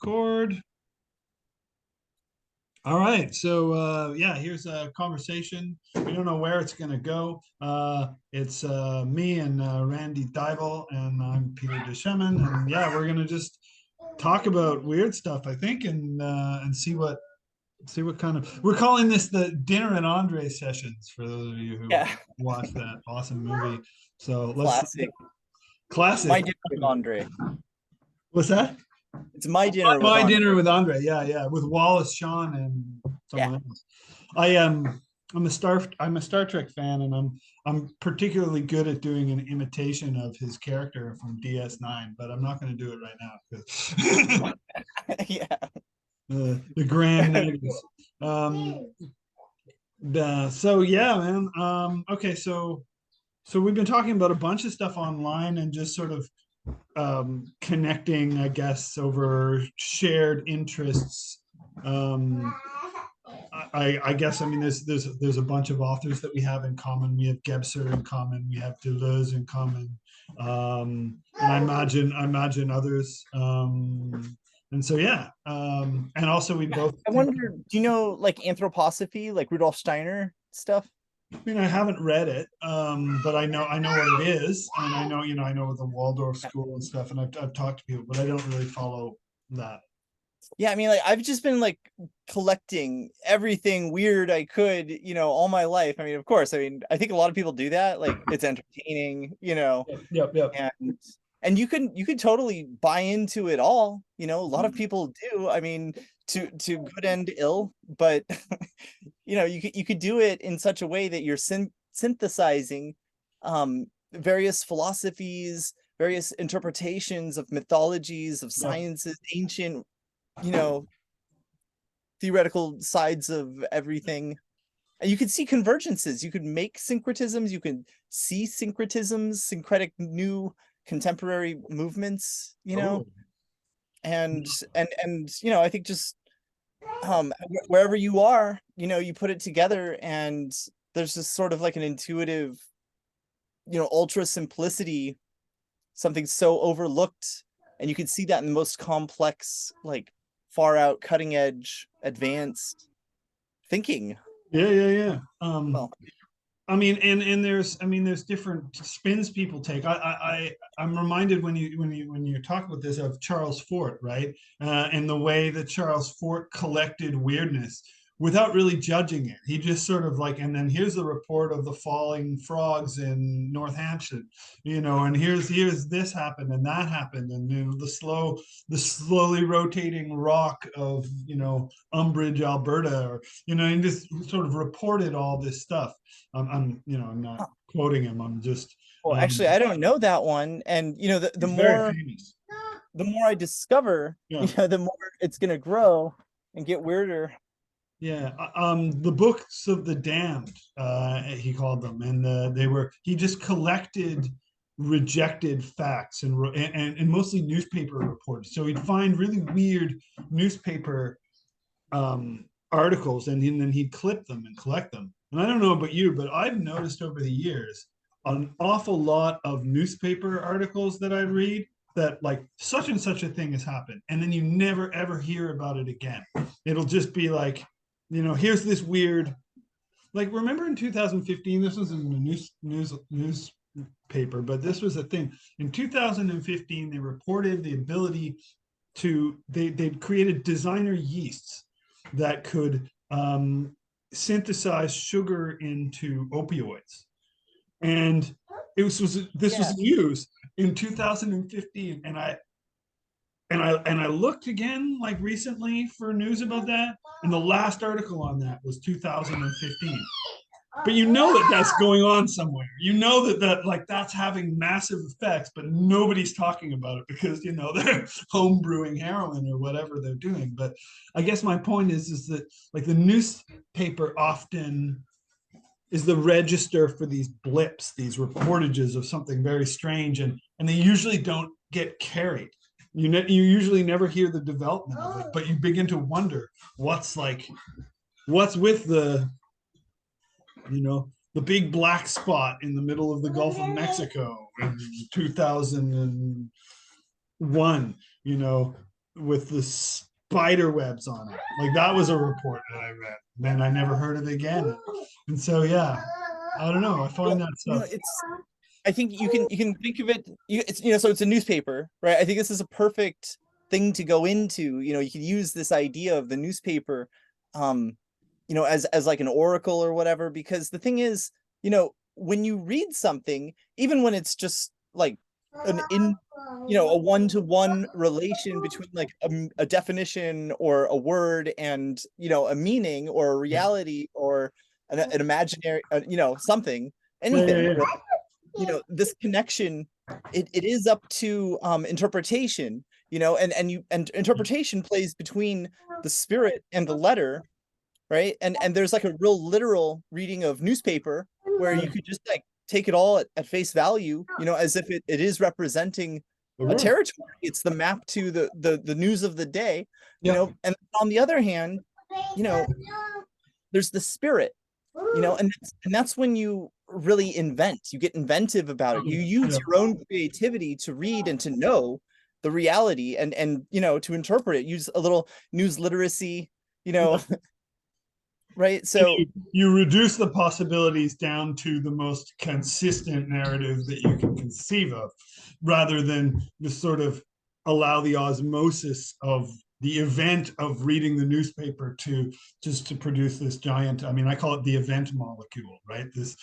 record. All right, so yeah, here's a conversation. We don't know where it's going to go. It's me and Randy Dible, and I'm Peter Deshemin, and yeah, we're going to just talk about weird stuff, I think, and see what kind of we're calling this the Dinner and Andre sessions for those of you who Yeah, watched that awesome movie. So let's classic. classic. My dinner with Andre. What's that? It's my dinner with My Andre. dinner with Andre. Yeah, yeah, with Wallace Shawn and Yeah. someone else. I am. I'm a Star Trek fan, and I'm particularly good at doing an imitation of his character from DS9, but I'm not going to do it right now because Yeah. the Grand Nagus. Um, so yeah, man. Okay, so we've been talking about a bunch of stuff online and just sort of connecting, I guess, over shared interests. Um, I guess I mean there's a bunch of authors that we have in common. We have Gebser in common. We have Deleuze in common, and I imagine others. And so yeah, and also we both I think. wonder, do you know like anthroposophy, like Rudolf Steiner stuff? I mean, I haven't read it, but I know what it is, and I know the Waldorf school and stuff, and I've talked to people, but I don't really follow that. Yeah, I mean, like I've just been like collecting everything weird I could, all my life. I mean, of course, I mean, I think a lot of people do that. Like it's entertaining, Yep, yep. and you could totally buy into it all. A lot of people do. I mean, to good and ill, but you could do it in such a way that you're synthesizing various philosophies, various interpretations of mythologies, of Yep. sciences, ancient, you know theoretical sides of everything. And you could see convergences, you could make syncretisms, you could see syncretisms, syncretic new contemporary movements, Oh, and I think just wherever you are, you put it together, and there's just sort of like an intuitive, ultra simplicity, something so overlooked, and you can see that in the most complex, like far out, cutting edge, advanced thinking. yeah, yeah, yeah. Well, I mean, and there's different spins people take. I'm reminded when you talk about this of Charles Fort, right? And the way that Charles Fort collected weirdness without really judging it. He just sort of like, and then here's the report of the falling frogs in Northampton, and here's this happened and that happened, and the slowly rotating rock of Umbridge, Alberta, or and just sort of reported all this stuff. I'm not quoting him. I'm just. well, Um, actually, I don't know that one, and the he's very more famous. the more I discover, Yeah, the more it's gonna grow and get weirder. yeah. The books of the damned, he called them, and he just collected rejected facts and mostly newspaper reports. So he'd find really weird newspaper articles, and then he'd clip them and collect them. And I don't know about you, but I've noticed over the years an awful lot of newspaper articles that I read that like such and such a thing has happened, and then you never ever hear about it again. It'll just be like, here's this weird. Like, remember in 2015, this was in the newspaper, but this was a thing. In 2015, they reported the ability they'd created designer yeasts that could synthesize sugar into opioids, and this Yeah. was news in 2015, and I looked again like recently for news about that, and the last article on that was 2015. But that's going on somewhere. That like that's having massive effects, but nobody's talking about it because they're home brewing heroin or whatever they're doing. But I guess my point is that like the newspaper often is the register for these blips, these reportages of something very strange, and they usually don't get carried. You usually never hear the development of it, but you begin to wonder what's with the big black spot in the middle of the Gulf of Mexico in 2001. with the spider webs on it. Like that was a report that I read. Then I never heard of it again. And so yeah, I don't know. I find Well, that stuff. it's I think you can think of it, it's so it's a newspaper, right? I think this is a perfect thing to go into. You could use this idea of the newspaper, um, as like an oracle or whatever, because the thing is, when you read something, even when it's just like an in a one-to-one relation between like a definition or a word and a meaning or a Yeah, reality or an imaginary something, yeah, anything, yeah, right? This connection, it is up to interpretation, and interpretation plays between the spirit and the letter, right? And there's like a real literal reading of newspaper where yeah. you could just like take it all at face value, as if it is representing The a world. territory. It's the map to the news of the day, Yeah. and on the other hand, you know there's the spirit, and that's when you really invent. You get inventive about it. You use Yeah. your own creativity to read and to know the reality, and to interpret it. Use a little news literacy, you know, Yeah. right? And So you reduce the possibilities down to the most consistent narrative that you can conceive of, rather than the sort of allow the osmosis of the event of reading the newspaper to just to produce this giant, I mean, I call it the event molecule, right? This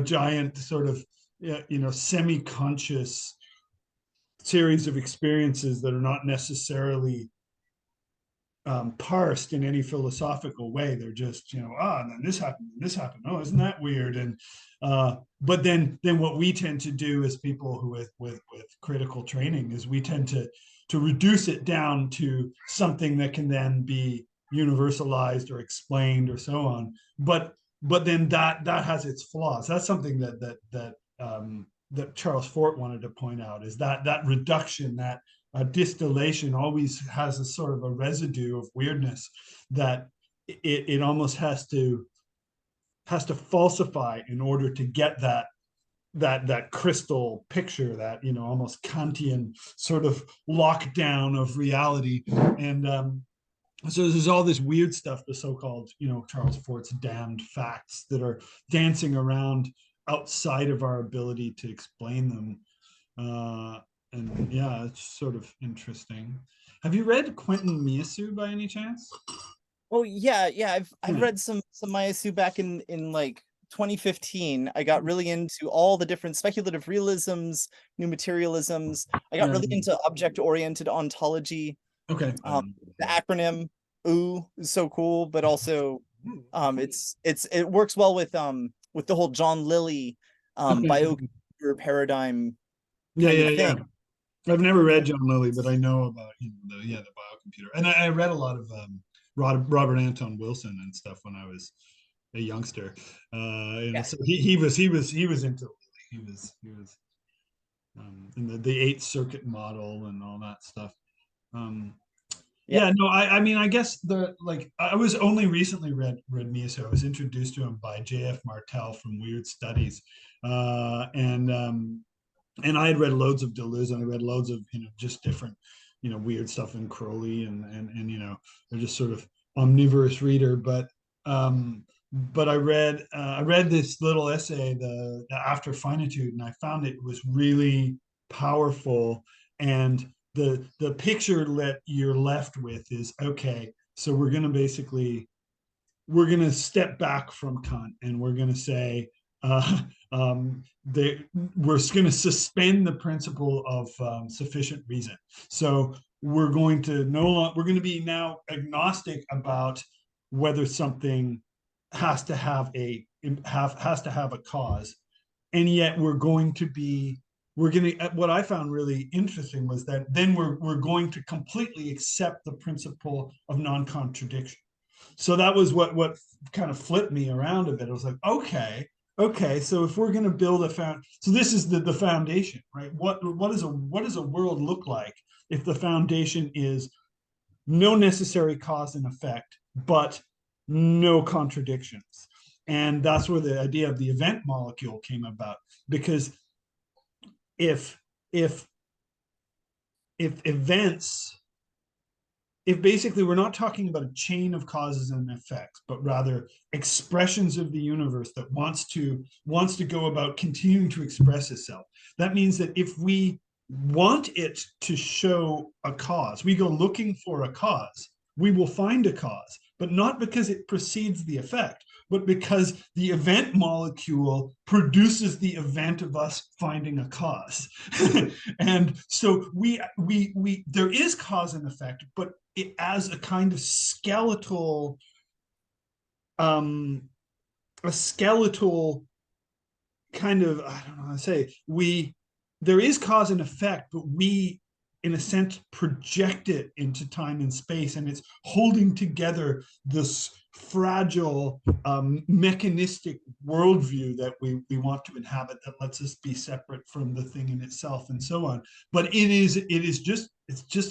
giant sort of semi-conscious series of experiences that are not necessarily parsed in any philosophical way. They're just, and then this happened, and this happened. Oh, isn't that weird? And but then what we tend to do as people who with critical training is we tend to reduce it down to something that can then be universalized or explained or so on. But then that has its flaws. That's something that Charles Fort wanted to point out, is that reduction, that distillation always has a sort of a residue of weirdness that it almost has to falsify in order to get that crystal picture, that almost Kantian sort of lockdown of reality. And so there's all this weird stuff, the so-called Charles Fort's damned facts, that are dancing around outside of our ability to explain them. And yeah, it's sort of interesting. Have you read Quentin Miyasu by any chance? oh yeah, I've Yeah. read some Mayasu back in like 2015. I got really into all the different speculative realisms, new materialisms. I got Yeah. really into object-oriented ontology. Okay. The acronym OO is so cool, but also it works well with the whole John Lilly Okay. biocomputer paradigm Yeah, kind yeah, of yeah. thing. I've never read John Lilly, but I know about the biocomputer, and I read a lot of Robert Anton Wilson and stuff when I was a youngster. Yeah, So he was into Lilly. He was in the Eighth Circuit model and all that stuff. Um, yeah, Yeah, no, I mean, I guess I was only recently read Mia, so I was introduced to him by J.F. Martel from Weird Studies, and I had read loads of Deleuze, and I read loads of just different weird stuff in Crowley, and they're just sort of omnivorous reader. But I read this little essay, the After Finitude, and I found it was really powerful. And the picture that you're left with is, okay, so we're gonna step back from Kant, and we're gonna say uh, we're going to suspend the principle of sufficient reason. So we're going to we're going to be now agnostic about whether something has to have a cause, and yet we're going to, what I found really interesting was that then we're going to completely accept the principle of non-contradiction. So that was what kind of flipped me around a bit. I was like, okay, so if we're going to build so this is the foundation, right? What does a world look like if the foundation is no necessary cause and effect, but no contradictions? And that's where the idea of the event molecule came about, because if if if events if basically we're not talking about a chain of causes and effects, but rather expressions of the universe that wants to go about continuing to express itself. That means that if we want it to show a cause, we go looking for a cause, we will find a cause, but not because it precedes the effect, but because the event molecule produces the event of us finding a cause. And so we there is cause and effect, but it as a kind of skeletal a skeletal kind of, I don't know how to say, we there is cause and effect, but we in a sense project it into time and space, and it's holding together this fragile mechanistic worldview that we want to inhabit, that lets us be separate from the thing in itself and so on. But it's just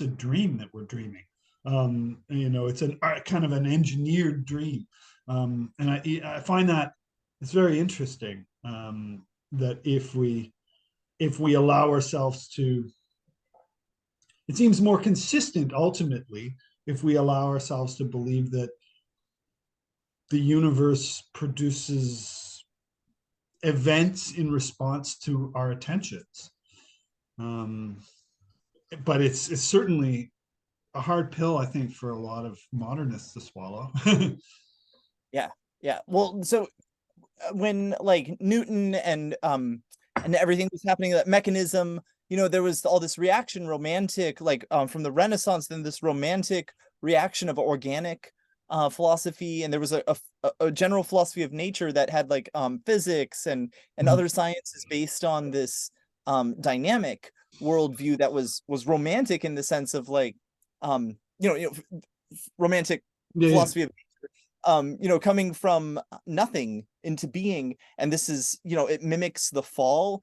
a dream that we're dreaming. It's an kind of an engineered dream. And I find that it's very interesting, that if we allow ourselves to, it seems more consistent ultimately if we allow ourselves to believe that the universe produces events in response to our attentions. But it's certainly a hard pill, I think, for a lot of modernists to swallow. Yeah. Well, so when like Newton and everything was happening, that mechanism, there was all this reaction, romantic, like from the Renaissance, then this romantic reaction of organic philosophy, and there was a general philosophy of nature that had like physics and other sciences based on this dynamic worldview that was romantic in the sense of like romantic philosophy of coming from nothing into being. And this is, it mimics the fall,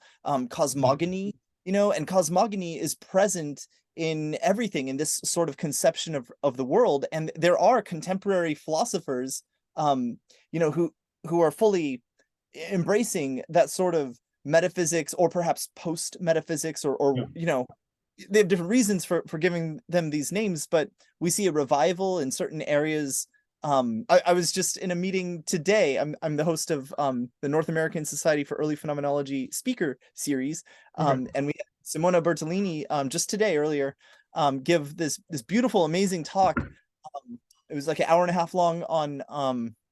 cosmogony, and cosmogony is present in everything, in this sort of conception of the world. And there are contemporary philosophers, who are fully embracing that sort of metaphysics, or perhaps post metaphysics, or they have different reasons for giving them these names, but we see a revival in certain areas. I was just in a meeting today. I'm the host of the North American Society for Early Phenomenology speaker series, and we had Simona Bertolini just today earlier give this beautiful, amazing talk. It was like an hour and a half long on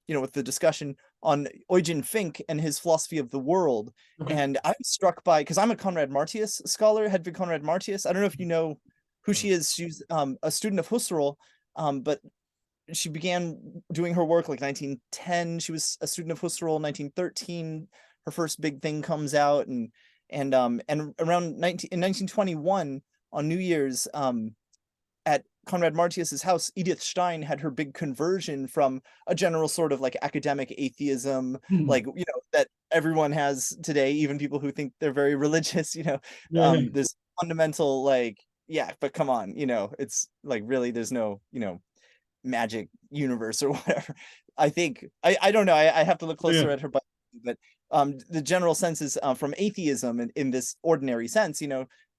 with the discussion on Eugen Fink and his philosophy of the world. And I'm struck by, because I'm a Konrad Martius scholar, Hedvig Konrad Martius. I don't know if you know who she is. She's a student of Husserl, but she began doing her work like 1910. She was a student of Husserl. 1913, her first big thing comes out, and around 1921 on New Year's, at Konrad Martius's house, Edith Stein had her big conversion from a general sort of like academic atheism, like that everyone has today, even people who think they're very religious. This fundamental like, but come on, it's like, really, there's no magic universe or whatever. I think I don't know. I have to look closer at her, but the general sense is from atheism in this ordinary sense,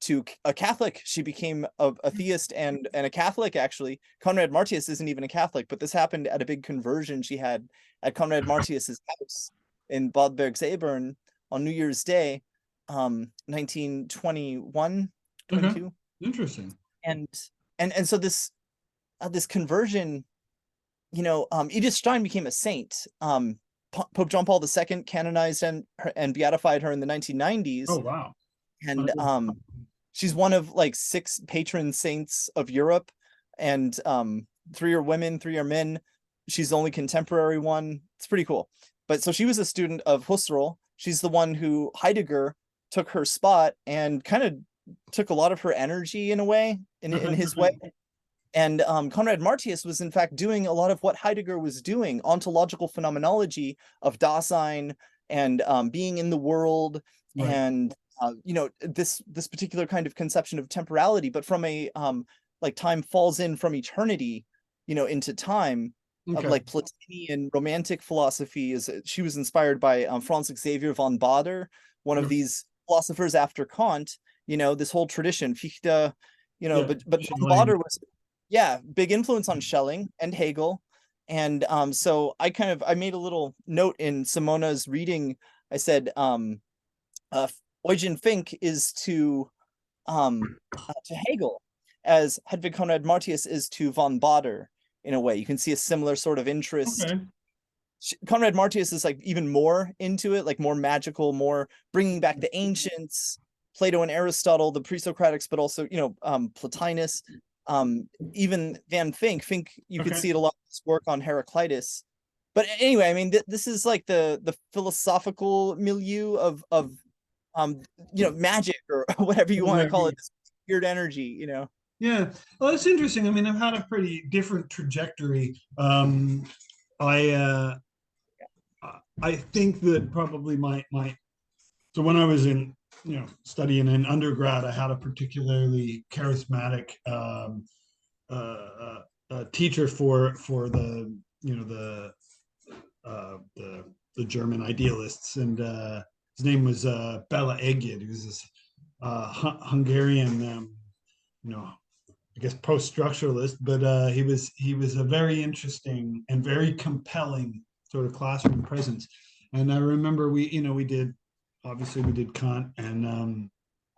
to a Catholic. She became a theist and a Catholic. Actually, Konrad Martius isn't even a Catholic, but this happened at a big conversion she had at Konrad Martius's house in Bad Bergzabern on New Year's Day, 1921, 22. Interesting. And so this conversion, Edith Stein became a saint. Pope John Paul II canonized and beatified her in the 1990s. Oh, wow. And she's one of like 6 patron saints of Europe, and 3 are women, 3 are men. She's the only contemporary one. It's pretty cool. But so she was a student of Husserl. She's the one who Heidegger took her spot and kind of took a lot of her energy in a way, in his way. And Konrad Martius was in fact doing a lot of what Heidegger was doing, ontological phenomenology of Dasein and being in the world, and this particular kind of conception of temporality, but from a like time falls in from eternity, into time. Of like Platonian romantic philosophy. She was inspired by Franz Xavier von Baader, one of these philosophers after Kant. This whole tradition, Fichte. But von Baader Yeah, big influence on Schelling and Hegel. And so I made a little note in Simona's reading. I said Eugen Fink is to Hegel as Hedwig Conrad Martius is to von Baader in a way. You can see a similar sort of interest. Okay. Conrad Martius is like even more into it, like more magical, more bringing back the ancients, Plato and Aristotle, the pre-Socratics, but also, Plotinus. Even Van Fink, you could Okay. see it a lot in his work on Heraclitus. But anyway, I mean, this is like the philosophical milieu of magic or whatever you want to call it, this weird energy. Yeah. Well, it's interesting. I mean, I've had a pretty different trajectory. I I think that probably my so when I was in studying in undergrad, I had a particularly charismatic teacher for the the German idealists, and his name was Bela Egyed. He was this Hungarian, I guess post-structuralist, but he was a very interesting and very compelling sort of classroom presence. And I remember we did obviously we did Kant, and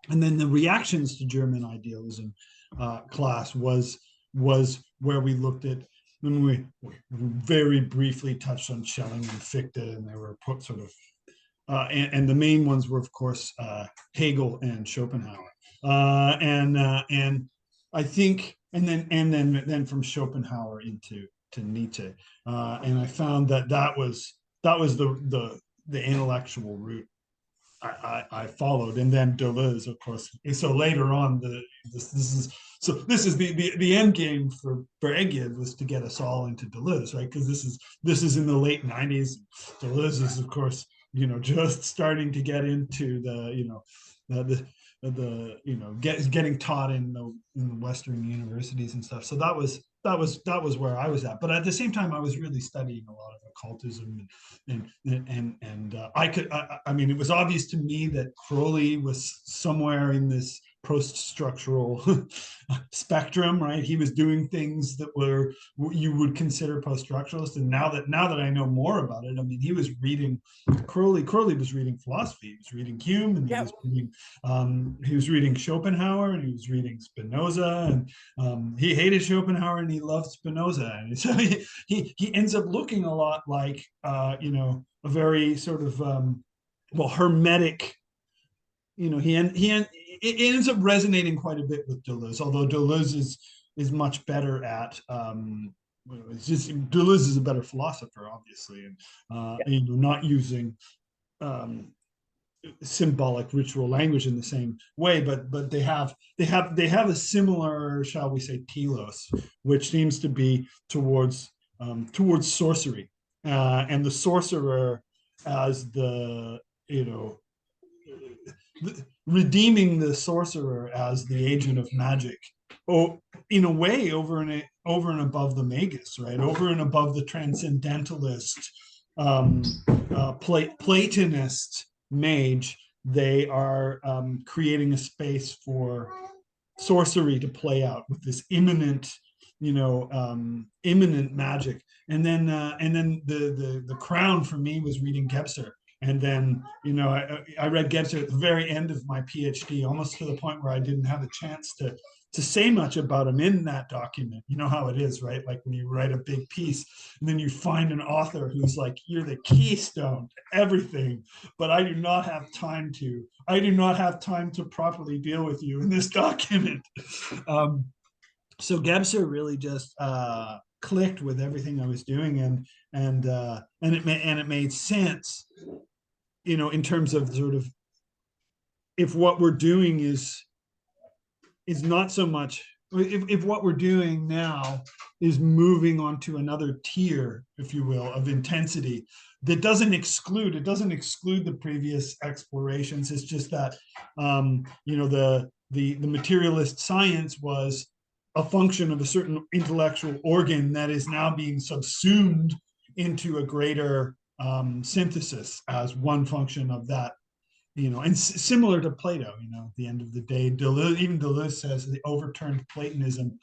then the reactions to German idealism class was where we looked at when we very briefly touched on Schelling and Fichte, and they were put sort of and the main ones were of course Hegel and Schopenhauer, and I think and then from Schopenhauer into to Nietzsche, and I found that was the intellectual route I followed, and then Deleuze, of course. So later on, this is the end game for Egyed was to get us all into Deleuze, right? Because this is in the late '90s. Deleuze is, of course, just starting to get into getting taught in the Western universities and stuff. So that was where I was at. But at the same time, I was really studying a lot of occultism, and I mean, it was obvious to me that Crowley was somewhere in this post-structural spectrum, right? He was doing things that were what you would consider post-structuralist. And now that I know more about it, I mean, he was reading Crowley was reading philosophy, he was reading Hume, and he was reading Schopenhauer, and he was reading Spinoza, and he hated Schopenhauer and he loved Spinoza, and so he ends up looking a lot like a very sort of hermetic. It ends up resonating quite a bit with Deleuze, although Deleuze is much better at it's just Deleuze is a better philosopher, obviously, and not using symbolic ritual language in the same way, but they have a similar, shall we say, telos, which seems to be towards sorcery, and the sorcerer as redeeming the sorcerer as the agent of magic. In a way, over and above the magus, right? Over and above the transcendentalist, Platonist mage, they are creating a space for sorcery to play out with this imminent magic. And then the crown for me was reading Gebser. And then I read Gebser at the very end of my PhD, almost to the point where I didn't have a chance to say much about him in that document. You know how it is, right? Like when you write a big piece and then you find an author who's like, you're the keystone to everything, but I do not have time to properly deal with you in this document. So Gebser really just clicked with everything I was doing, and it made sense, in terms of sort of, if what we're doing is not so much, if what we're doing now is moving on to another tier, if you will, of intensity that doesn't exclude the previous explorations. It's just that the materialist science was a function of a certain intellectual organ that is now being subsumed into a greater synthesis as one function of that. And similar to Plato, at the end of the day, Deleuze says the overturned Platonism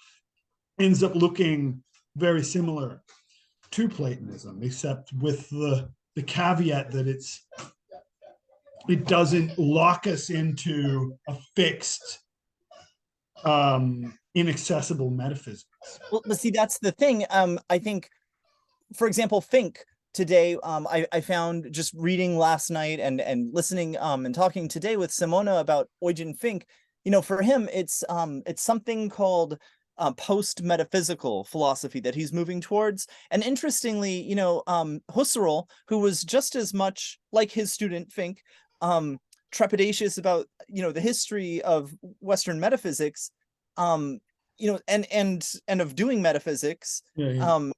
ends up looking very similar to Platonism, except with the caveat that it doesn't lock us into a fixed, inaccessible metaphysics. Well, but see, that's the thing. I think, for example, Fink today, I found just reading last night and listening and talking today with Simona about Eugen Fink. You know, for him, it's something called post-metaphysical philosophy that he's moving towards. And interestingly, you know, Husserl, who was just as much like his student Fink, trepidatious about, you know, the history of Western metaphysics, you know, and of doing metaphysics, Yeah, yeah.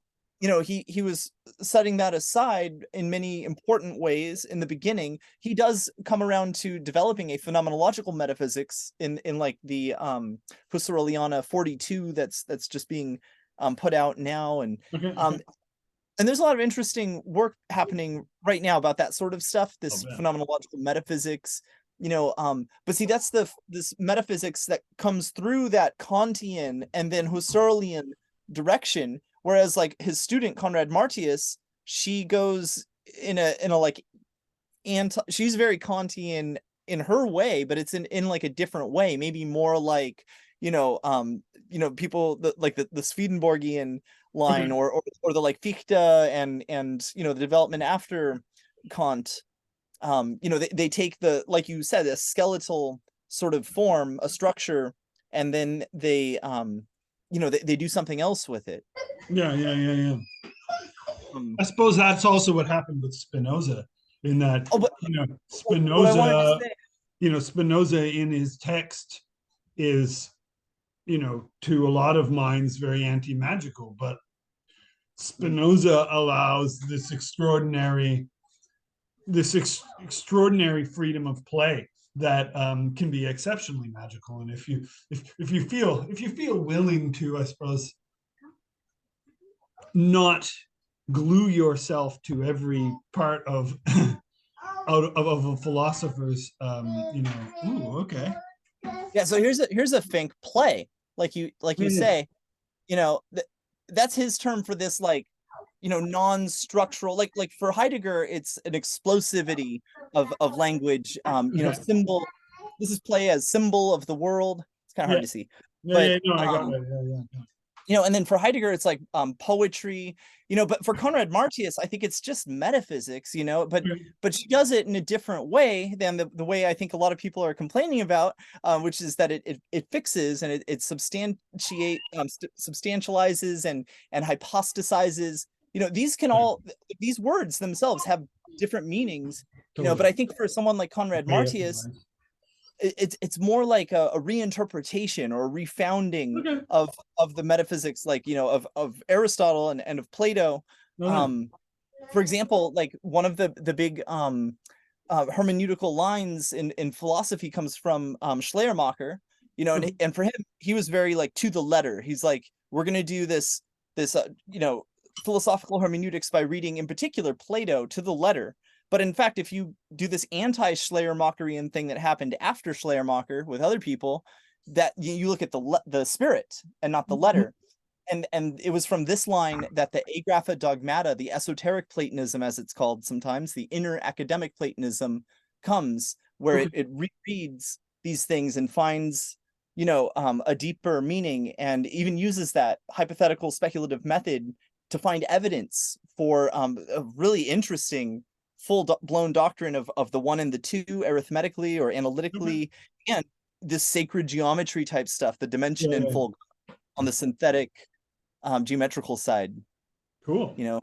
you know, he was setting that aside in many important ways in the beginning. He does come around to developing a phenomenological metaphysics in like the Husserliana 42 that's just being put out now, Okay, um okay. and there's a lot of interesting work happening right now about that sort of stuff, I'll this bet. phenomenological metaphysics, you know. But see, that's this metaphysics that comes through that Kantian and then Husserlian direction, whereas like his student Conrad Martius, she goes in a like she's very Kantian in her way, but it's in like a different way, maybe more like, you know, people like the Swedenborgian line, Okay. or the like Fichte and you know, the development after Kant. You know, they take the, like you said, a skeletal sort of form, a structure, and then they you know, they do something else with it. Yeah, yeah, yeah, yeah. Um, I suppose that's also what happened with Spinoza, in that, oh, but you know, what I wanted to Spinoza, say, Spinoza in his text is, to a lot of minds very anti-magical, but Spinoza allows this extraordinary freedom of play that can be exceptionally magical. And if you feel willing to, I suppose, not glue yourself to every part of of a philosopher's, ooh, okay. yeah. So here's a Fink play, like you Yeah, say, you know, that's his term for this, like, you know, non-structural, like for Heidegger, it's an explosivity of language. You know, okay. symbol. This is play as symbol of the world. It's kind of Yeah, hard to see, yeah, but yeah, no, I got it. Yeah, yeah, you know, and then for Heidegger, it's like poetry, you know. But for Conrad Martius, I think it's just metaphysics, you know. yeah. But she does it in a different way than the way I think a lot of people are complaining about, which is that it fixes and it substantializes and hypostasizes. You know, these can all, these words themselves have different meanings, you know. But Totally. I think for someone like Conrad Yeah, Martius, it's more like a reinterpretation or a refounding okay. of the metaphysics, like, you know, of Aristotle and of Plato. No, no. um for example, like one of the big hermeneutical lines in philosophy comes from Schleiermacher, you know. And for him, he was very like to the letter. He's like, we're going to do this you know, philosophical hermeneutics by reading in particular Plato to the letter. But in fact, if you do this anti-Schleiermacherian thing that happened after Schleiermacher with other people, that you look at the spirit and not the letter. And it was from this line that the Agrapha Dogmata, the esoteric Platonism, as it's called sometimes, the inner academic Platonism, comes, where Okay. it rereads these things and finds, you know, a deeper meaning, and even uses that hypothetical speculative method to find evidence for a really interesting full-blown doctrine of the one and the two, arithmetically or Okay. analytically, and this sacred geometry type stuff, the dimension Yeah, and yeah. full on the synthetic geometrical side, Cool. you know.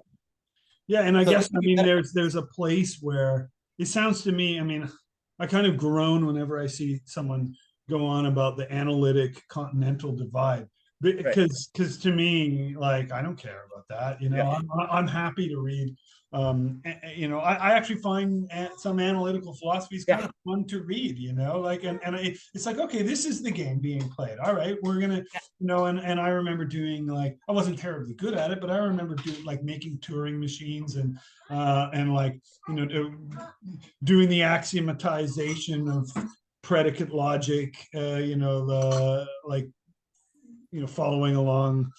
Yeah, and I So guess, I mean, there's a place where it sounds to me, I mean, I kind of groan whenever I see someone go on about the analytic continental divide, right. because to me, like, I don't care about that. Yeah. I'm happy to read. I actually find some analytical philosophies Yeah. kind of fun to read. Like, it's like, okay, this is the game being played. All right, we're gonna, and I remember doing, like, I wasn't terribly good at it, but I remember doing, like, making Turing machines, and like, doing the axiomatization of predicate logic, the, like, following along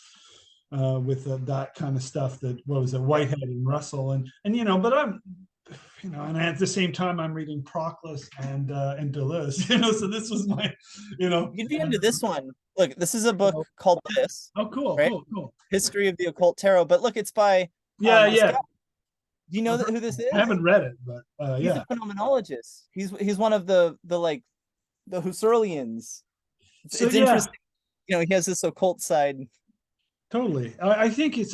with that kind of stuff. That what was it, Whitehead and Russell, but I'm, and at the same time I'm reading Proclus and Deleuze, so this was my, You'd be into this one. Look, this is a book called this, oh, cool, right? cool. History of the Occult Tarot. But look, it's by Yeah, this yeah. guy. Do you know who this is? I haven't read it, but He's yeah. a phenomenologist. He's one of the Husserlians. It's So, interesting. He has this occult side. Totally. I think it's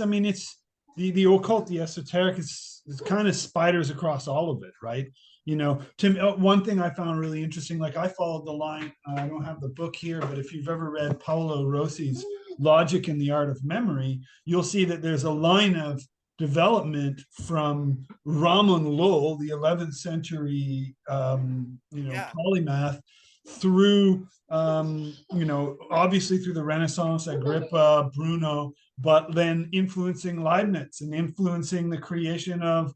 the occult, the esoteric is kind of spiders across all of it, right? One thing I found really interesting, like I followed the line, I don't have the book here, but if you've ever read Paolo Rossi's Logic and the Art of Memory, you'll see that there's a line of development from Ramon Lull, the 11th century, polymath, through obviously through the Renaissance, Agrippa, Bruno, but then influencing Leibniz and influencing the creation of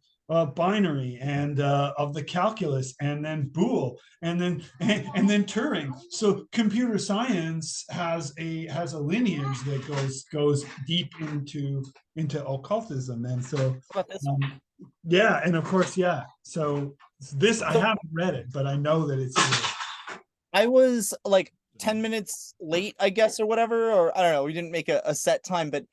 binary and of the calculus, and then Boole, and then Turing. So computer science has a lineage that goes deep into occultism, and so yeah, and of course, yeah. So I haven't read it, but I know that it's good. I was like 10 minutes late, I guess, or whatever, or I don't know. We didn't make a set time, but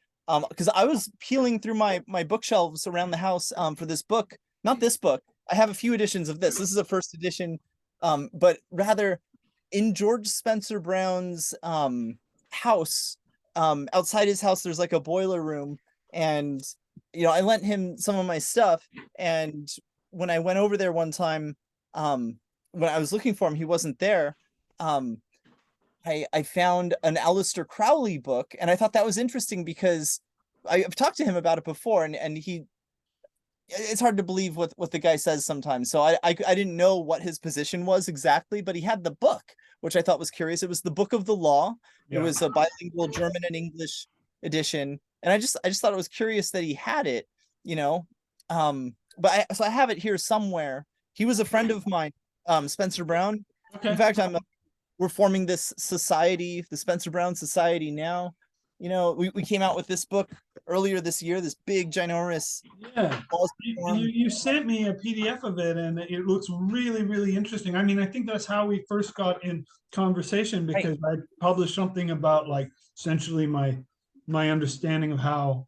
because I was peeling through my bookshelves around the house for this book. Not this book. I have a few editions of this. This is a first edition, but rather in George Spencer Brown's house. Outside his house, there's like a boiler room, and I lent him some of my stuff. And when I went over there one time, when I was looking for him, he wasn't there. I found an Aleister Crowley book, and I thought that was interesting because I've talked to him about it before, and it's hard to believe what the guy says sometimes. So I didn't know what his position was exactly, but he had the book, which I thought was curious. It was the Book of the Law. Yeah. It was a bilingual German and English edition, and I just thought it was curious that he had it, But I have it here somewhere. He was a friend of mine, Spencer Brown. Okay. In fact, we're forming this society, the Spencer Brown Society now. We came out with this book earlier this year, this big, ginormous. Yeah. You sent me a PDF of it, and it looks really, really interesting. I think that's how we first got in conversation, because I published something about like essentially my understanding of how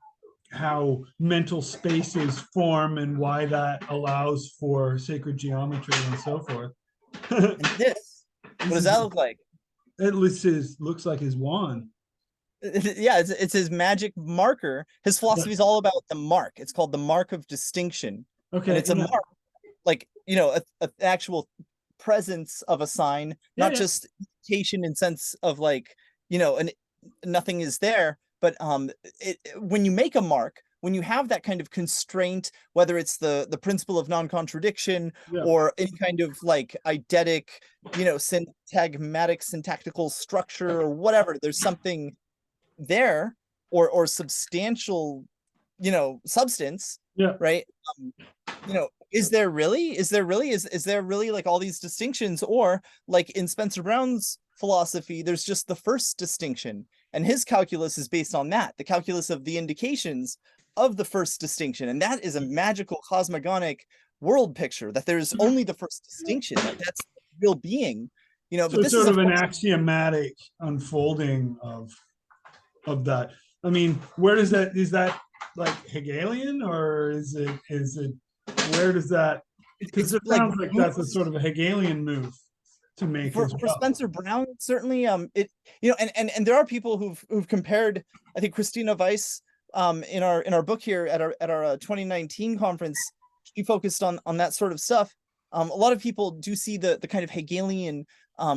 mental spaces form and why that allows for sacred geometry and so forth. And what does that look like? It looks like his wand. Yeah, it's his magic marker. His philosophy is all about the mark. It's called the mark of distinction. Okay, and it's a mark, like an actual presence of a sign, not just indication in sense of like nothing is there. But when you make a mark, when you have that kind of constraint, whether it's the principle of non-contradiction or any kind of like eidetic, syntagmatic, syntactical structure or whatever, there's something there or substantial, substance, right? Is there really like all these distinctions, or like in Spencer Brown's philosophy, there's just the first distinction, and his calculus is based on that, the calculus of the indications of the first distinction, and that is a magical cosmogonic world picture, that there's only the first distinction, that's real being, so but this is sort of an axiomatic unfolding of that. Where does that, is that like Hegelian, or is it where does that, because it sounds like that's a sort of a Hegelian move to make for Spencer Brown, certainly. And there are people who've compared, I think Christina Weiss in our book here at our 2019 conference, she focused on that sort of stuff. A lot of people do see the kind of Hegelian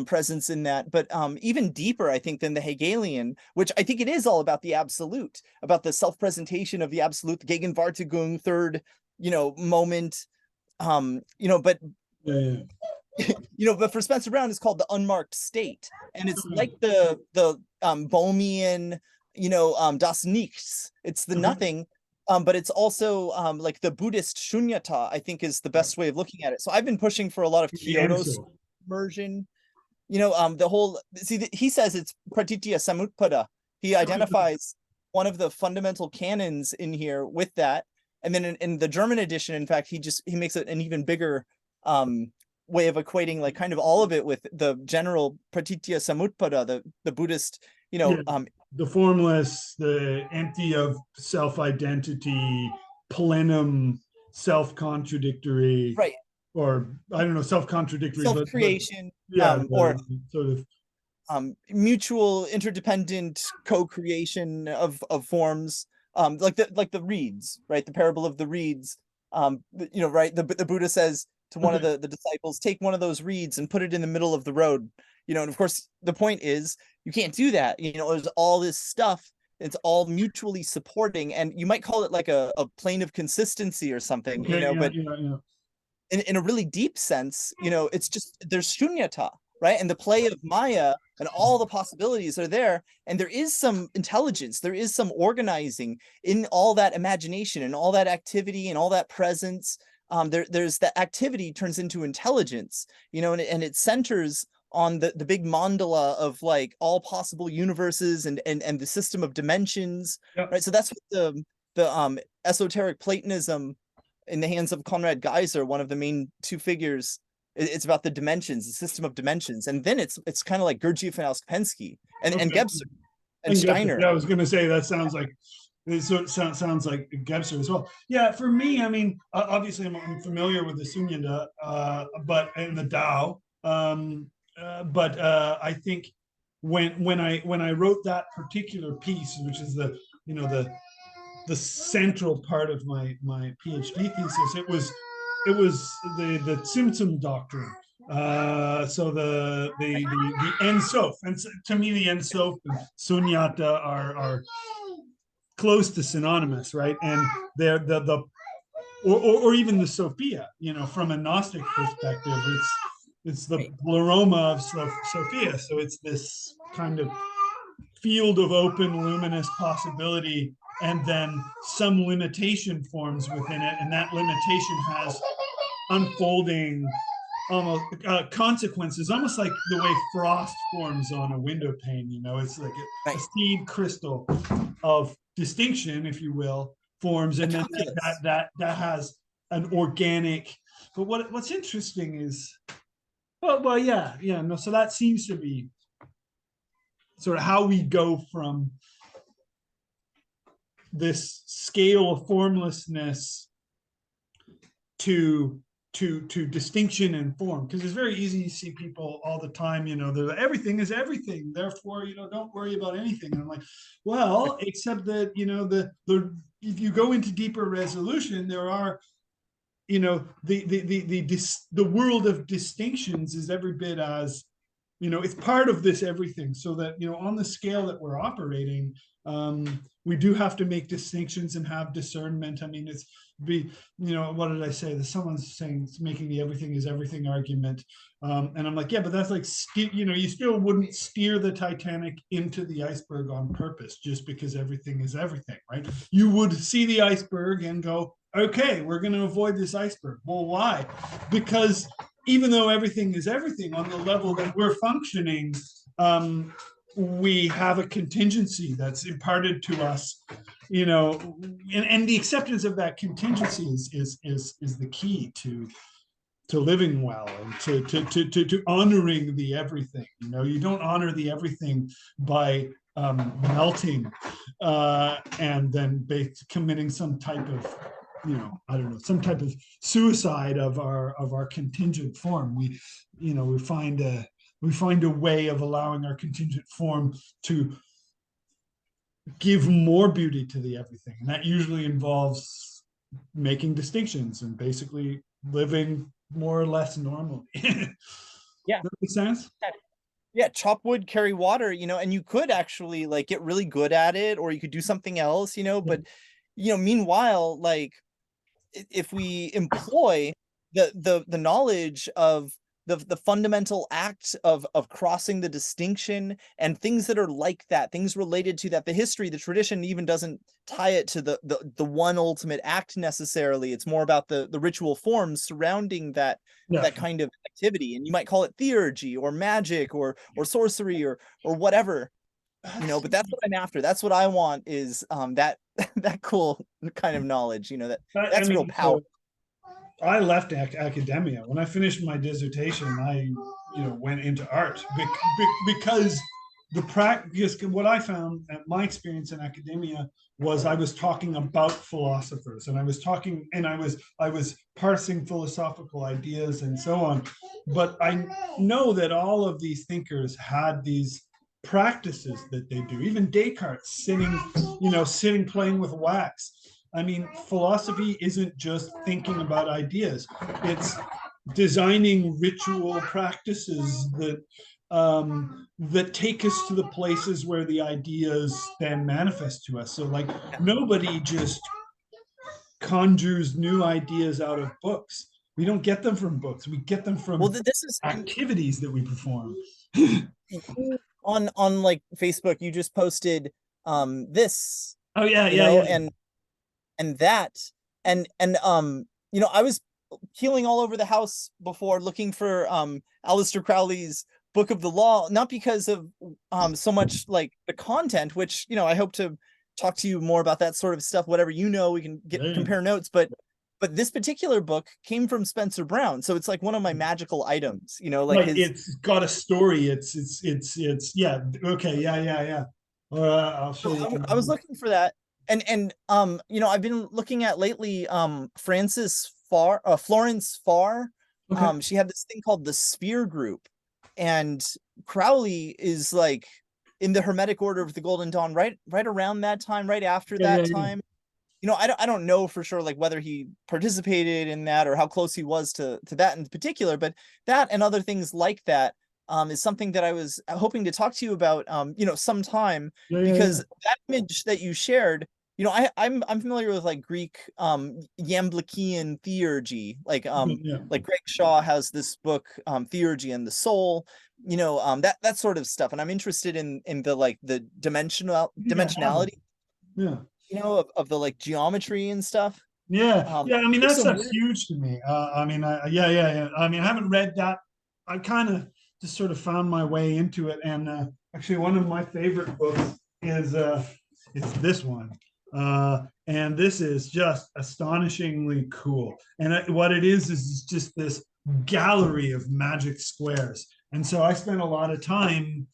presence in that, but even deeper, I think, than the Hegelian, which I think it is all about the absolute, about the self-presentation of the absolute, the Gegenwärtigung, third, moment, but but for Spencer Brown, it's called the unmarked state, and it's like the Bohmian, das Nichts, it's the nothing. But it's also like the Buddhist shunyata, I think, is the best way of looking at it. So I've been pushing for a lot of Kyoto immersion. The whole, he says it's pratitya samutpada, He identifies one of the fundamental canons in here with that. And then in the German edition, in fact, he makes it an even bigger way of equating like kind of all of it with the general pratitya samutpada, the Buddhist, Yeah, the formless, the empty of self-identity, plenum, self-contradictory, right, or I don't know, self-contradictory, but self-creation, yeah, or sort of mutual interdependent co-creation of forms, like the reeds, right? The parable of the reeds. Right, the Buddha says to one of okay. the disciples, take one of those reeds and put it in the middle of the road. And of course the point is you can't do that. There's all this stuff. It's all mutually supporting, and you might call it like a plane of consistency or something, Okay, yeah, but yeah, yeah. in a really deep sense, it's just there's shunyata, right? And the play of Maya and all the possibilities are there. And there is some intelligence, there is some organizing in all that imagination and all that activity and all that presence. There's that activity turns into intelligence, and it centers on the big mandala of like all possible universes and the system of dimensions, Yep. right? So that's what the esoteric Platonism in the hands of Conrad Geiser, one of the main two figures. It's about the dimensions, the system of dimensions, and then it's kind of like Gurdjieff and Ouspensky and Okay. Gebser and And Gebser, Steiner. yeah, I was going to say that sounds like sounds like Gebser as well. Yeah, for me, I mean, obviously I'm familiar with the Sunyata, but in the Tao, but I think when I wrote that particular piece, which is the central part of my PhD thesis, it was the Tzimtzum doctrine. So the Ein Sof, and to me the Ein Sof and Sunyata are close to synonymous, right? And they're or even the Sophia, from a Gnostic perspective, it's the pleroma of Sophia. So it's this kind of field of open, luminous possibility, and then some limitation forms within it, and that limitation has unfolding almost consequences, almost like the way frost forms on a window pane. It's like a seed crystal of distinction, if you will, forms, and then that has an organic. But what's interesting is, well, yeah, no. So that seems to be sort of how we go from this scale of formlessness to distinction and form, because it's very easy to see people all the time, they're like, everything is everything, therefore don't worry about anything. And I'm like, well, except that the if you go into deeper resolution, there are the world of distinctions is every bit as it's part of this everything, so that on the scale that we're operating, we do have to make distinctions and have discernment. I mean, what did I say? Someone's saying it's making the everything is everything argument, and I'm like, yeah, but that's like you still wouldn't steer the Titanic into the iceberg on purpose just because everything is everything, right? You would see the iceberg and go, okay, we're going to avoid this iceberg. Well, why? Because even though everything is everything on the level that we're functioning, we have a contingency that's imparted to us, and the acceptance of that contingency is the key to living well, and to honoring the everything. You don't honor the everything by melting and then committing some type of I don't know, some type of suicide of our contingent form. We find a way of allowing our contingent form to give more beauty to the everything, and that usually involves making distinctions and basically living more or less normally. Yeah, that makes sense. Yeah, chop wood, carry water, and you could actually like get really good at it, or you could do something else, but meanwhile, like if we employ the knowledge of the fundamental act of crossing the distinction and things that are like that, things related to that, the history, the tradition even doesn't tie it to the one ultimate act necessarily. It's more about the ritual forms surrounding that kind of activity, and you might call it theurgy or magic or sorcery or whatever. But that's what I'm after. That's what I want is that that cool kind of knowledge, I that's real mean, power. so I left academia when I finished my dissertation. I, went into art because the practice. What I found at my experience in academia was I was talking about philosophers, and I was parsing philosophical ideas and so on. But I know that all of these thinkers had these practices that they do. Even Descartes sitting playing with wax. I mean, philosophy isn't just thinking about ideas, it's designing ritual practices that take us to the places where the ideas then manifest to us. So, like, nobody just conjures new ideas out of books. We don't get them from books. We get them Well, from this is activities that we perform. on like Facebook. You just posted this, Oh yeah, you yeah, know, yeah. and that, and I was healing all over the house before looking for Aleister Crowley's Book of the Law, not because of so much like the content, which I hope to talk to you more about that sort of stuff. Whatever we can Yeah. compare notes, but this particular book came from Spencer Brown, so it's like one of my magical items. Like Like, his. it's got a story. It's yeah. Okay, yeah, yeah, yeah. I'll show you. I was looking for that, and I've been looking at lately Florence Farr. Okay. She had this thing called the Sphere Group, and Crowley is like in the Hermetic Order of the Golden Dawn, right around that time, right after Yeah, yeah, that yeah. time. I don't know for sure like whether he participated in that or how close he was to that in particular, but that and other things like that is something that I was hoping to talk to you about sometime, Yeah, yeah, yeah. because that image that you shared, I'm familiar with like Greek Iamblichean theurgy, Yeah. like Greg Shaw has this book, Theurgy and the Soul, that sort of stuff, and I'm interested in the like the Yeah, have it. dimensionality, Yeah. of the like geometry and stuff. Yeah, yeah. I mean, There's that some stuff's weird. huge to me. I mean, yeah, yeah, yeah. I mean, I haven't read that. I kind of just sort of found my way into it, and actually, one of my favorite books is it's this one, and this is just astonishingly cool. And what it is just this gallery of magic squares. And so I spent a lot of time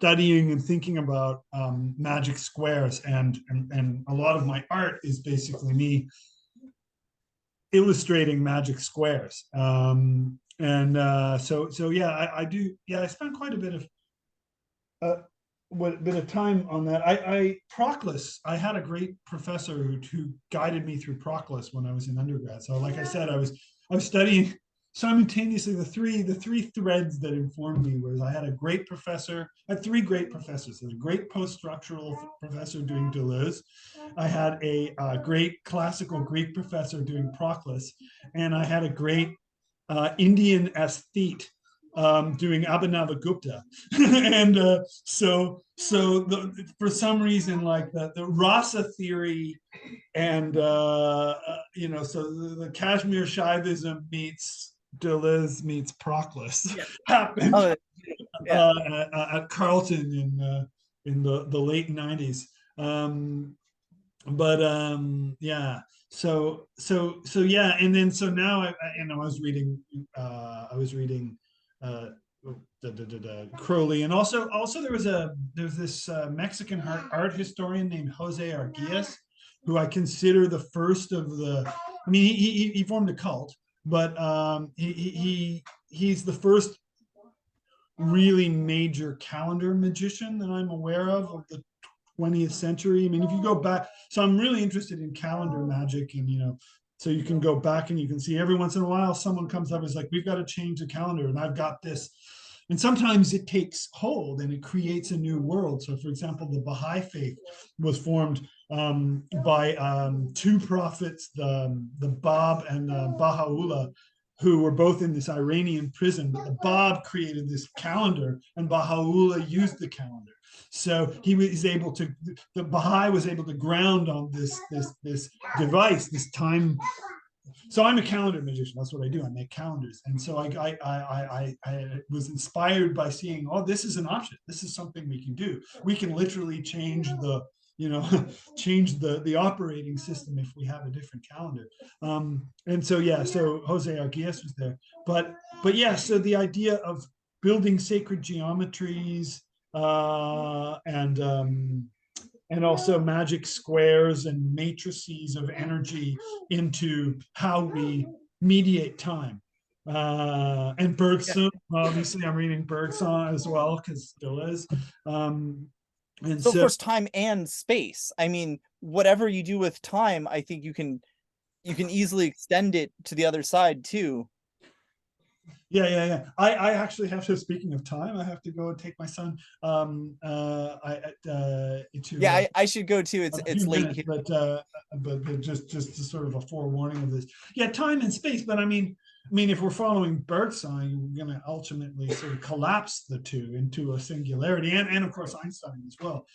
studying and thinking about magic squares, and a lot of my art is basically me illustrating magic squares. So yeah, I do. Yeah, I spent quite a bit of what bit of time on that. I Proclus. I had a great professor who guided me through Proclus when I was in undergrad. So, like I said, I was studying simultaneously the three threads that informed me was I had a great professor. I had three great professors. A great post-structural professor doing Deleuze. I had a great classical Greek professor doing Proclus, and I had a great Indian aesthete doing Abhinavagupta. And for some reason, like the rasa theory and so the Kashmir Shaivism meets Deleuze meets Proclus Yeah. happened Oh, yeah. at Carleton in the late 90s. But yeah, so yeah, and then so now I was reading uh Crowley, and also there's this Mexican art historian named Jose Arguillas, who I consider the first of the. I mean, he formed a cult, but he's the first really major calendar magician that I'm aware of the 20th century. I mean, if you go back, so I'm really interested in calendar magic, and so you can go back and you can see every once in a while someone comes up and is like, we've got to change the calendar, and I've got this. And sometimes it takes hold and it creates a new world. So, for example, the Baha'i faith was formed by two prophets, the Bab and Baha'u'llah, who were both in this Iranian prison. But the Bab created this calendar, and Baha'u'llah used the calendar. So he was able to. The Baha'i was able to ground on this device, this time So I'm a calendar magician. That's what I do. I make calendars, and so I was inspired by seeing, oh, this is an option. This is something we can do. We can literally change the, you know, change the operating system if we have a different calendar. And so yeah, so Jose Arguelles was there, but yeah, so the idea of building sacred geometries and also magic squares and matrices of energy into how we mediate time. And Bergson, obviously, I'm reading Bergson as well because Deleuze. And So of so, course, time and space. I mean, whatever you do with time, I think you can easily extend it to the other side too. yeah. I actually have to. Speaking of time, I have to go and take my son to Yeah, I should go too. a It's few late minutes, here. but just to sort of a forewarning of this. Yeah, time and space. But I mean, if we're following Bergson, you're going to ultimately sort of collapse the two into a singularity, and of course Einstein as well.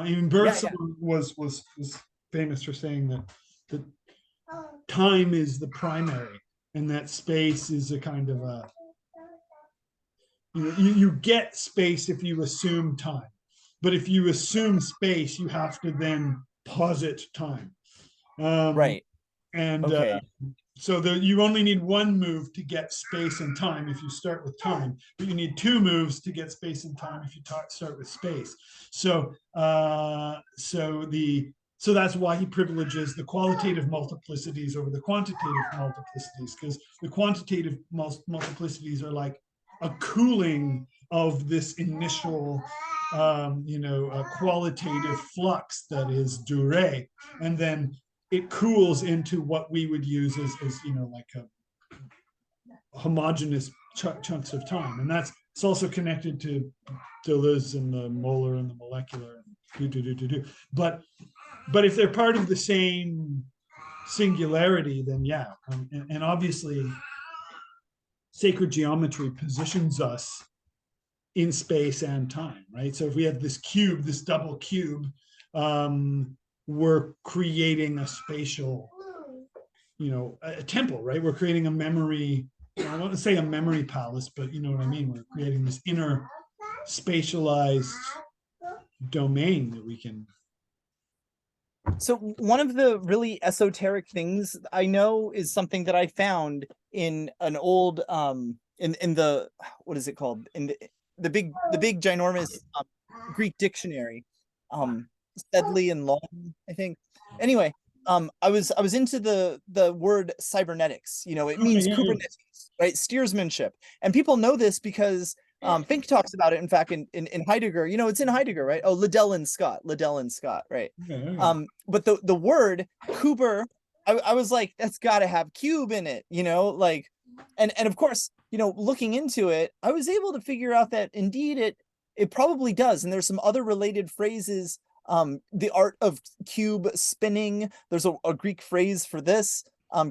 Even Yeah, Bergson yeah. was famous for saying that time is the primary, and that space is a kind of a you get space if you assume time, but if you assume space, you have to then posit time. Um, Right. and Okay. so you only need one move to get space and time if you start with time, but you need two moves to get space and time if you start with space. So so that's why he privileges the qualitative multiplicities over the quantitative multiplicities, because the quantitative multiplicities are like a cooling of this initial qualitative flux that is Dure, and then it cools into what we would use as like a homogeneous chunks of time, and it's also connected to Deleuze and the molar and the molecular and do. But if they're part of the same singularity, then yeah, and obviously sacred geometry positions us in space and time, right? So if we have this cube, this double cube, we're creating a spatial, a temple, right? We're creating a memory. I want to say a memory palace, but you know what I mean. We're creating this inner spatialized domain that we can. So one of the really esoteric things I know is something that I found in an old in the, what is it called, in the big ginormous Greek dictionary, Sedley and Long, I think. Anyway, I was into the word cybernetics. It Okay, means yeah, yeah. Kubernetes, right? Steersmanship, and people know this because Fink talks about it. In fact, in Heidegger, it's in Heidegger, right? Oh, Liddell and Scott, right? Yeah. But the word Kuber, I was like, that's got to have cube in it, like, and of course, looking into it, I was able to figure out that indeed it probably does. And there's some other related phrases. The art of cube spinning. There's a Greek phrase for this.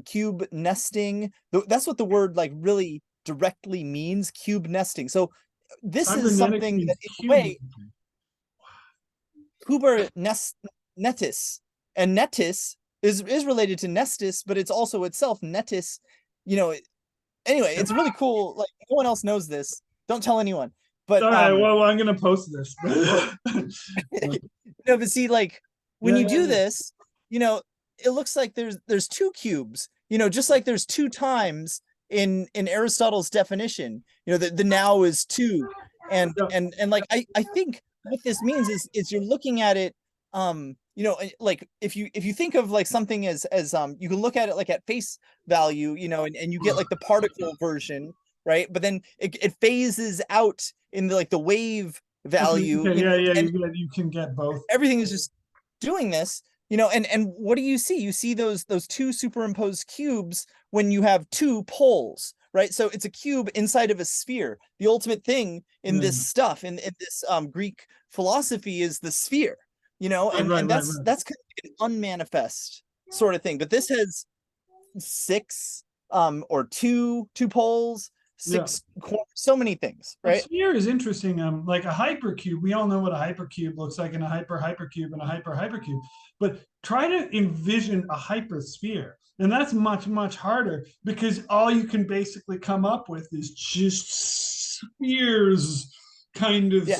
Cube nesting. That's what the word like really directly means. Cube nesting. So this is Cybernetics something that, means in a cube. way, Kuber netis, and netis is related to nestis, but it's also itself netis. You know, anyway, it's really cool. Like, no one else knows this. Don't tell anyone. All But right, well, I'm gonna post this. no, but see, like when Yeah, you yeah, do yeah. this, it looks like there's two cubes. Just like there's two times in Aristotle's definition. The now is two, Yeah. and like I think what this means is you're looking at it. Like if you think of like something as you can look at it like at face value, and you get like the particle version, right? But then it phases out in the wave Okay, value, okay, yeah, and you can get both. everything is just doing this, and what do you see? You see those two superimposed cubes when you have two poles, right? So it's a cube inside of a sphere. The ultimate thing in Yeah. this stuff, in this Greek philosophy, is the sphere, Right, and right. that's kind of an unmanifest sort of thing. But this has six or two poles, Yeah. six corners, so many things, A right? sphere is interesting. Like a hypercube, we all know what a hypercube looks like, and a hypercube, and a hypercube. But try to envision a hypersphere, and that's much harder because all you can basically come up with is just spheres, kind of Yeah.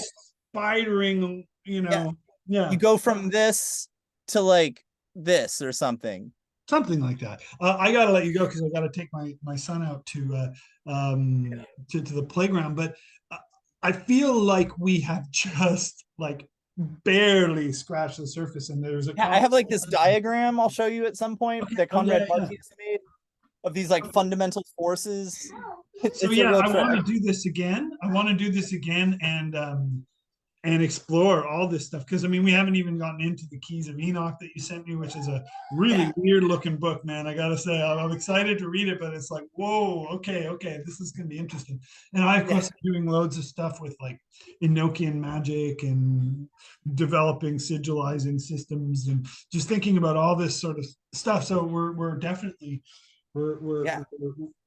spidering. Yeah. Yeah, You go from this to like this or something. something like that. I gotta let you go because I gotta take my son out to the playground. But uh, I feel like we have just like barely scratched the surface, and there's a Yeah, I have like this diagram I'll show you at some point that Oh, yeah, Conrad yeah. Martius made of these like fundamental forces. So It's a yeah, real I trip. want to do this again. I want to do this again and explore all this stuff because I mean we haven't even gotten into the Keys of Enoch that you sent me, which is a really Yeah. weird looking book, man. I gotta say I'm excited to read it, but it's like whoa, okay, this is gonna be interesting. And I of Yeah. course am doing loads of stuff with like Enochian magic and developing sigilizing systems and just thinking about all this sort of stuff. So we're definitely Yeah.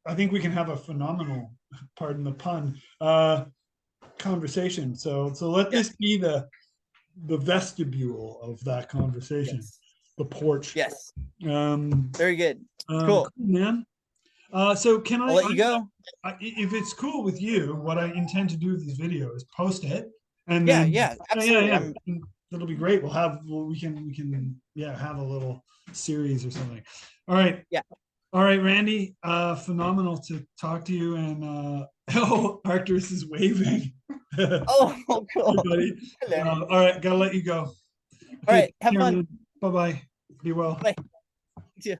I think we can have a phenomenal, pardon the pun, conversation. So let Yeah. this be the vestibule of that conversation, Yes. the porch. Yes. Um, Very good. cool, Cool. man. So can I'll let you go. if it's cool with you, what I intend to do with these videos, post it, and Yeah, then yeah, yeah, absolutely. that'll be great. We can yeah have a little series or something. All right. Yeah. All right, Randy. Phenomenal to talk to you. And oh, Arcturus is waving. Hey, Oh, cool. buddy. Hello. All right, gotta let you go. All Okay, right, have care, fun. man. Bye bye. Be well. Bye. See ya.